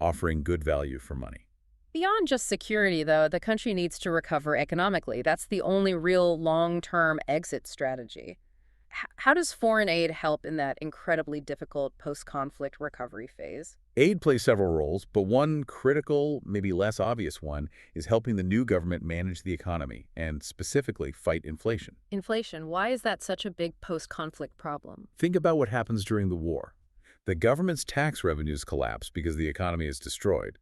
offering good value for money. Beyond just security, though, the country needs to recover economically. That's the only real long-term exit strategy. How does foreign aid help in that incredibly difficult post-conflict recovery phase? Aid plays several roles, but one critical, maybe less obvious one, is helping the new government manage the economy and specifically fight inflation. Inflation, why is that such a big post-conflict problem? Think about what happens during the war. The government's tax revenues collapse because the economy is destroyed,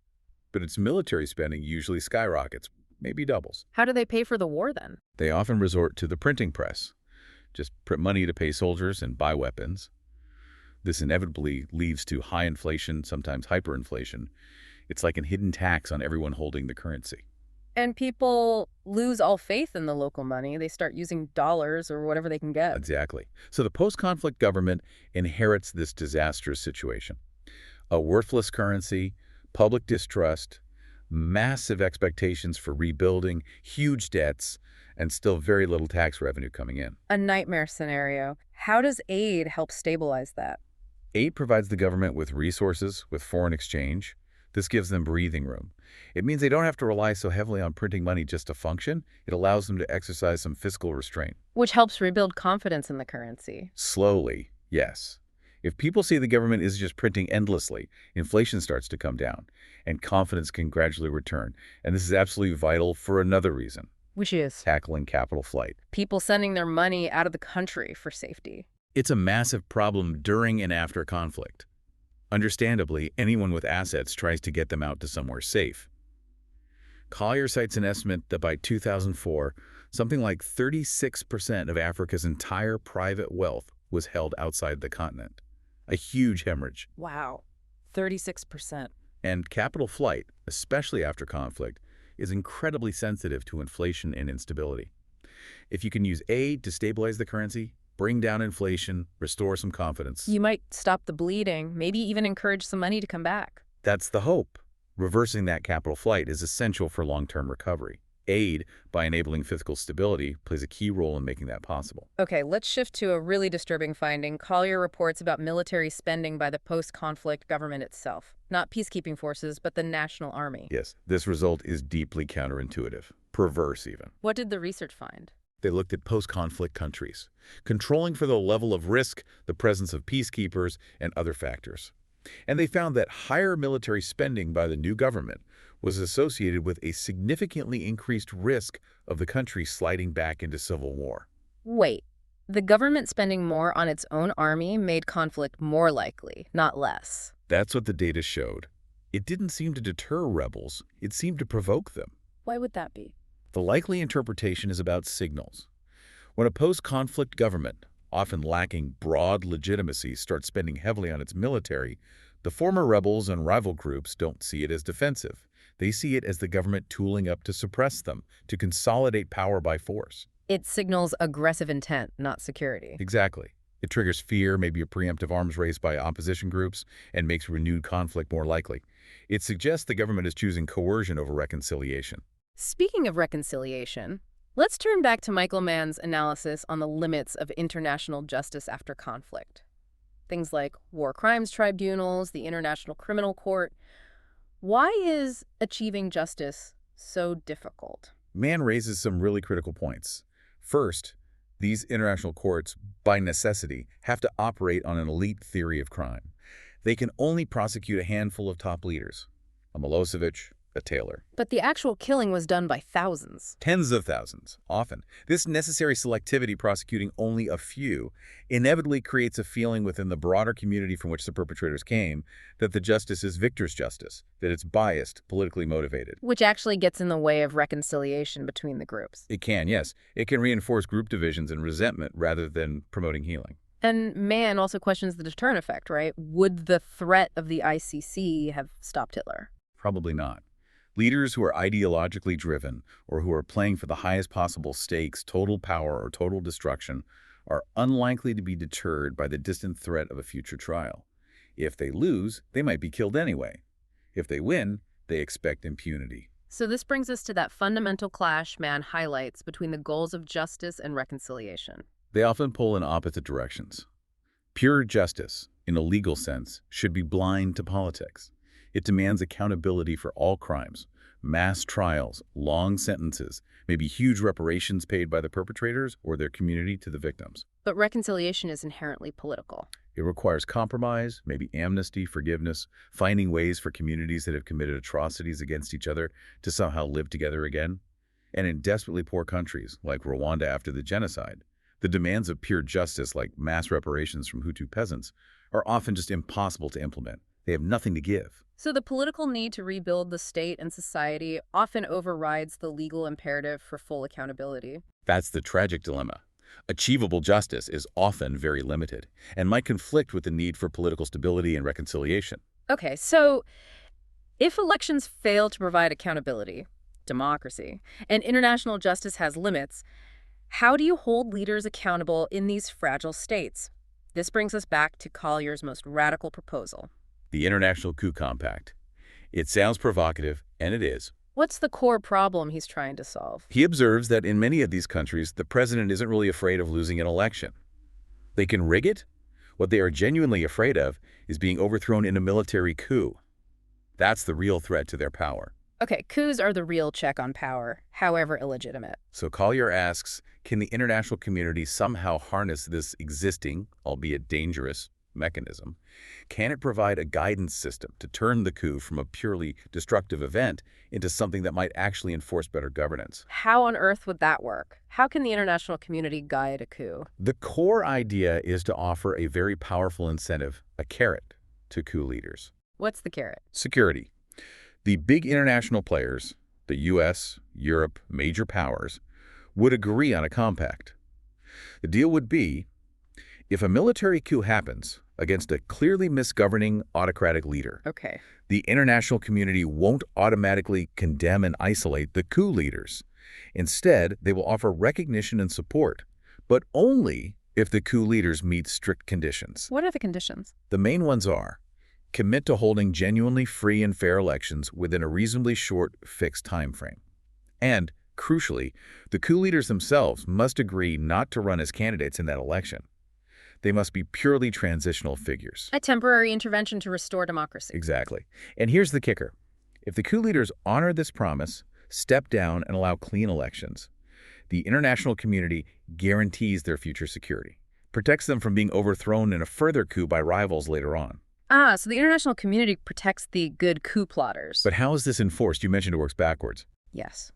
but its military spending usually skyrockets, maybe doubles. How do they pay for the war then? They often resort to the printing press. Just print money to pay soldiers and buy weapons. This inevitably leads to high inflation, sometimes hyperinflation. It's like a hidden tax on everyone holding the currency. And people lose all faith in the local money. They start using dollars or whatever they can get. Exactly. So the post-conflict government inherits this disastrous situation. A worthless currency, public distrust, massive expectations for rebuilding, huge debts, and still very little tax revenue coming in. A nightmare scenario. How does aid help stabilize that? Aid provides the government with resources, with foreign exchange. This gives them breathing room. It means they don't have to rely so heavily on printing money just to function. It allows them to exercise some fiscal restraint. Which helps rebuild confidence in the currency. Slowly, yes. If people see the government is just printing endlessly, inflation starts to come down, and confidence can gradually return. And this is absolutely vital for another reason. Which is? Tackling capital flight. People sending their money out of the country for safety. It's a massive problem during and after conflict. Understandably, anyone with assets tries to get them out to somewhere safe. Collier cites an estimate that by 2004, something like 36% of Africa's entire private wealth was held outside the continent. A huge hemorrhage. Wow, 36%. And capital flight, especially after conflict, is incredibly sensitive to inflation and instability. If you can use aid to stabilize the currency, bring down inflation, restore some confidence. You might stop the bleeding, maybe even encourage some money to come back. That's the hope. Reversing that capital flight is essential for long-term recovery. Aid, by enabling fiscal stability, plays a key role in making that possible. Okay, let's shift to a really disturbing finding. Collier reports about military spending by the post-conflict government itself. Not peacekeeping forces, but the national army. Yes, this result is deeply counterintuitive, perverse even. What did the research find? They looked at post-conflict countries, controlling for the level of risk, the presence of peacekeepers, and other factors. And they found that higher military spending by the new government was associated with a significantly increased risk of the country sliding back into civil war. Wait, the government spending more on its own army made conflict more likely, not less. That's what the data showed. It didn't seem to deter rebels, it seemed to provoke them. Why would that be? The likely interpretation is about signals. When a post-conflict government, often lacking broad legitimacy, starts spending heavily on its military, the former rebels and rival groups don't see it as defensive. They see it as the government tooling up to suppress them, to consolidate power by force. It signals aggressive intent, not security. Exactly. It triggers fear, maybe a preemptive arms race by opposition groups, and makes renewed conflict more likely. It suggests the government is choosing coercion over reconciliation. Speaking of reconciliation, let's turn back to Michael Mann's analysis on the limits of international justice after conflict. Things like war crimes tribunals, the International Criminal Court. Why is achieving justice so difficult? Mann raises some really critical points. First, these international courts, by necessity, have to operate on an elite theory of crime. They can only prosecute a handful of top leaders, a Milosevic, a Taylor. But the actual killing was done by thousands. Tens of thousands, often. This necessary selectivity prosecuting only a few inevitably creates a feeling within the broader community from which the perpetrators came that the justice is victor's justice, that it's biased, politically motivated. Which actually gets in the way of reconciliation between the groups. It can, yes. It can reinforce group divisions and resentment rather than promoting healing. And Mann also questions the deterrent effect, right? Would the threat of the ICC have stopped Hitler? Probably not. Leaders who are ideologically driven or who are playing for the highest possible stakes, total power or total destruction, are unlikely to be deterred by the distant threat of a future trial. If they lose, they might be killed anyway. If they win, they expect impunity. So this brings us to that fundamental clash Mann highlights between the goals of justice and reconciliation. They often pull in opposite directions. Pure justice, in a legal sense, should be blind to politics. It demands accountability for all crimes, mass trials, long sentences, maybe huge reparations paid by the perpetrators or their community to the victims. But reconciliation is inherently political. It requires compromise, maybe amnesty, forgiveness, finding ways for communities that have committed atrocities against each other to somehow live together again. And in desperately poor countries, like Rwanda after the genocide, the demands of pure justice, like mass reparations from Hutu peasants, are often just impossible to implement. They have nothing to give. So the political need to rebuild the state and society often overrides the legal imperative for full accountability. That's the tragic dilemma. Achievable justice is often very limited and might conflict with the need for political stability and reconciliation. Okay, so if elections fail to provide accountability, democracy, and international justice has limits, how do you hold leaders accountable in these fragile states? This brings us back to Collier's most radical proposal. The International Coup Compact. It sounds provocative, and it is. What's the core problem he's trying to solve? He observes that in many of these countries, the president isn't really afraid of losing an election. They can rig it. What they are genuinely afraid of is being overthrown in a military coup. That's the real threat to their power. Okay, coups are the real check on power, however illegitimate. So Collier asks, can the international community somehow harness this existing, albeit dangerous, mechanism? Can it provide a guidance system to turn the coup from a purely destructive event into something that might actually enforce better governance? How on earth would that work? How can the international community guide a coup? The core idea is to offer a very powerful incentive, a carrot, to coup leaders. What's the carrot? Security. The big international players, the US, Europe, major powers, would agree on a compact. The deal would be, if a military coup happens against a clearly misgoverning autocratic leader, Okay. the international community won't automatically condemn and isolate the coup leaders. Instead, they will offer recognition and support, but only if the coup leaders meet strict conditions. What are the conditions? The main ones are, commit to holding genuinely free and fair elections within a reasonably short, fixed time frame. And, crucially, the coup leaders themselves must agree not to run as candidates in that election. They must be purely transitional figures. A temporary intervention to restore democracy. Exactly. And here's the kicker. If the coup leaders honor this promise, step down and allow clean elections, the international community guarantees their future security, protects them from being overthrown in a further coup by rivals later on. So the international community protects the good coup plotters. But how is this enforced? You mentioned it works backwards. Yes.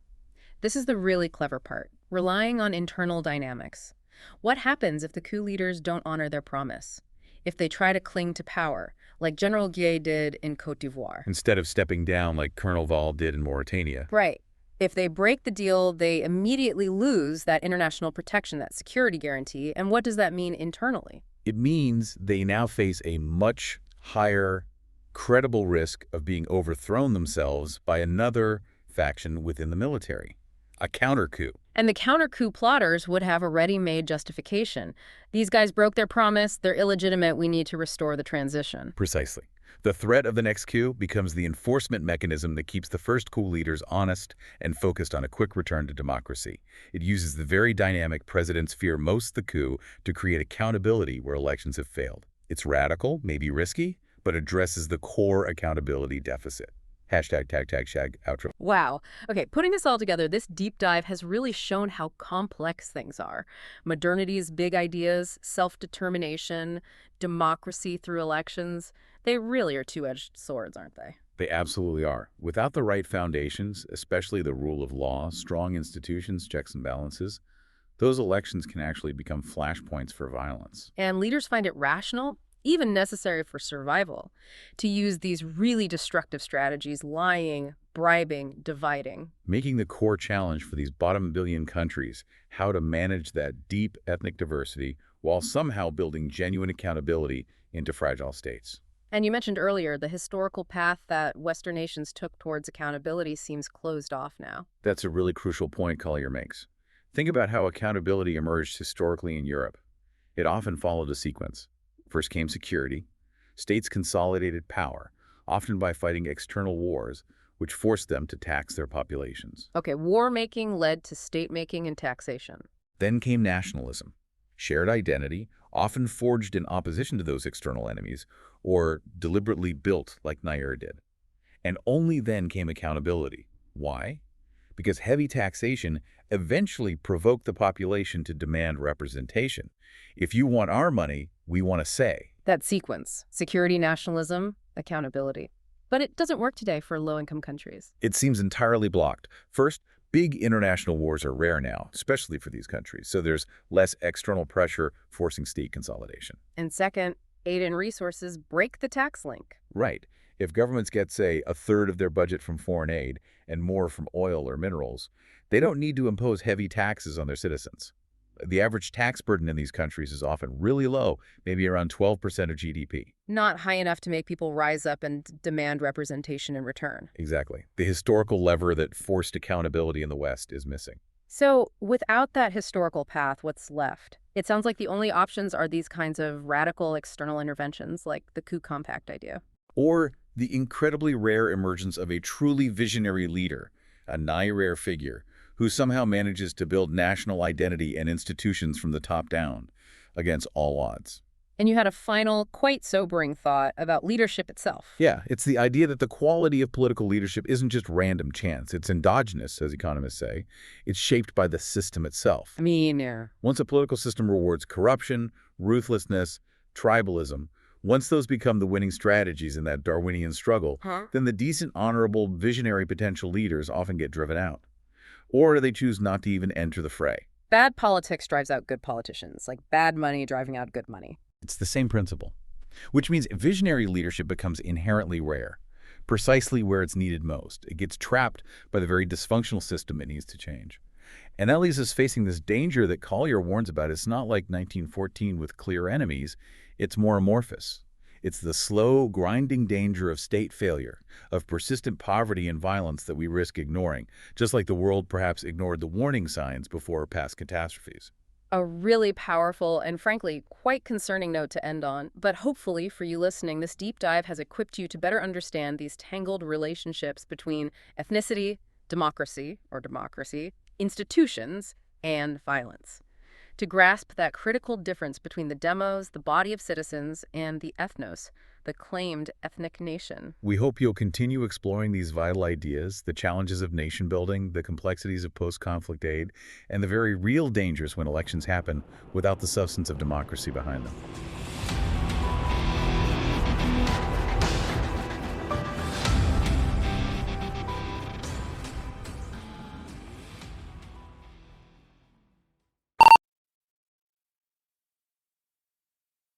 This is the really clever part, relying on internal dynamics. What happens if the coup leaders don't honor their promise? If they try to cling to power, like General Gué did in Côte d'Ivoire? Instead of stepping down like Colonel Val did in Mauritania. Right. If they break the deal, they immediately lose that international protection, that security guarantee. And what does that mean internally? It means they now face a much higher, credible risk of being overthrown themselves by another faction within the military, a counter-coup. And the counter-coup plotters would have a ready-made justification. These guys broke their promise, they're illegitimate, we need to restore the transition. Precisely. The threat of the next coup becomes the enforcement mechanism that keeps the first coup leaders honest and focused on a quick return to democracy. It uses the very dynamic presidents fear most the coup to create accountability where elections have failed. It's radical, maybe risky, but addresses the core accountability deficit. Hashtag tag tag shag outro. Wow. Okay, putting this all together, this deep dive has really shown how complex things are. Modernity's big ideas, self-determination, democracy through elections, they really are two-edged swords, aren't they? They absolutely are. Without the right foundations, especially the rule of law, strong institutions, checks and balances, those elections can actually become flashpoints for violence. And leaders find it rational, even necessary for survival, to use these really destructive strategies, lying, bribing, dividing. Making the core challenge for these bottom billion countries how to manage that deep ethnic diversity while somehow building genuine accountability into fragile states. And you mentioned earlier the historical path that Western nations took towards accountability seems closed off now. That's a really crucial point Collier makes. Think about how accountability emerged historically in Europe. It often followed a sequence. First came security. States consolidated power, often by fighting external wars, which forced them to tax their populations. Okay, war-making led to state-making and taxation. Then came nationalism. Shared identity, often forged in opposition to those external enemies, or deliberately built like Nair did. And only then came accountability. Why? Because heavy taxation eventually provoked the population to demand representation. If you want our money, we want a say. That sequence, security, nationalism, accountability. But it doesn't work today for low-income countries. It seems entirely blocked. First, big international wars are rare now, especially for these countries, so there's less external pressure forcing state consolidation. And second, aid and resources break the tax link. Right. If governments get, say, a third of their budget from foreign aid and more from oil or minerals, they don't need to impose heavy taxes on their citizens. The average tax burden in these countries is often really low, maybe around 12% of GDP. Not high enough to make people rise up and demand representation in return. Exactly. The historical lever that forced accountability in the West is missing. So without that historical path, what's left? It sounds like the only options are these kinds of radical external interventions, like the coup compact idea. Or the incredibly rare emergence of a truly visionary leader, a nigh-rare figure, who somehow manages to build national identity and institutions from the top down, against all odds. And you had a final, quite sobering thought about leadership itself. Yeah, it's the idea that the quality of political leadership isn't just random chance. It's endogenous, as economists say. It's shaped by the system itself. Once a political system rewards corruption, ruthlessness, tribalism, once those become the winning strategies in that Darwinian struggle, then the decent, honorable, visionary potential leaders often get driven out. Or they choose not to even enter the fray. Bad politics drives out good politicians, like bad money driving out good money. It's the same principle, which means visionary leadership becomes inherently rare, precisely where it's needed most. It gets trapped by the very dysfunctional system it needs to change. And that leaves us facing this danger that Collier warns about. It's not like 1914 with clear enemies. It's more amorphous. It's the slow, grinding danger of state failure, of persistent poverty and violence that we risk ignoring, just like the world perhaps ignored the warning signs before past catastrophes. A really powerful and frankly quite concerning note to end on, but hopefully for you listening, this deep dive has equipped you to better understand these tangled relationships between ethnicity, democracy, institutions, and violence. To grasp that critical difference between the demos, the body of citizens, and the ethnos, the claimed ethnic nation. We hope you'll continue exploring these vital ideas, the challenges of nation building, the complexities of post-conflict aid, and the very real dangers when elections happen without the substance of democracy behind them.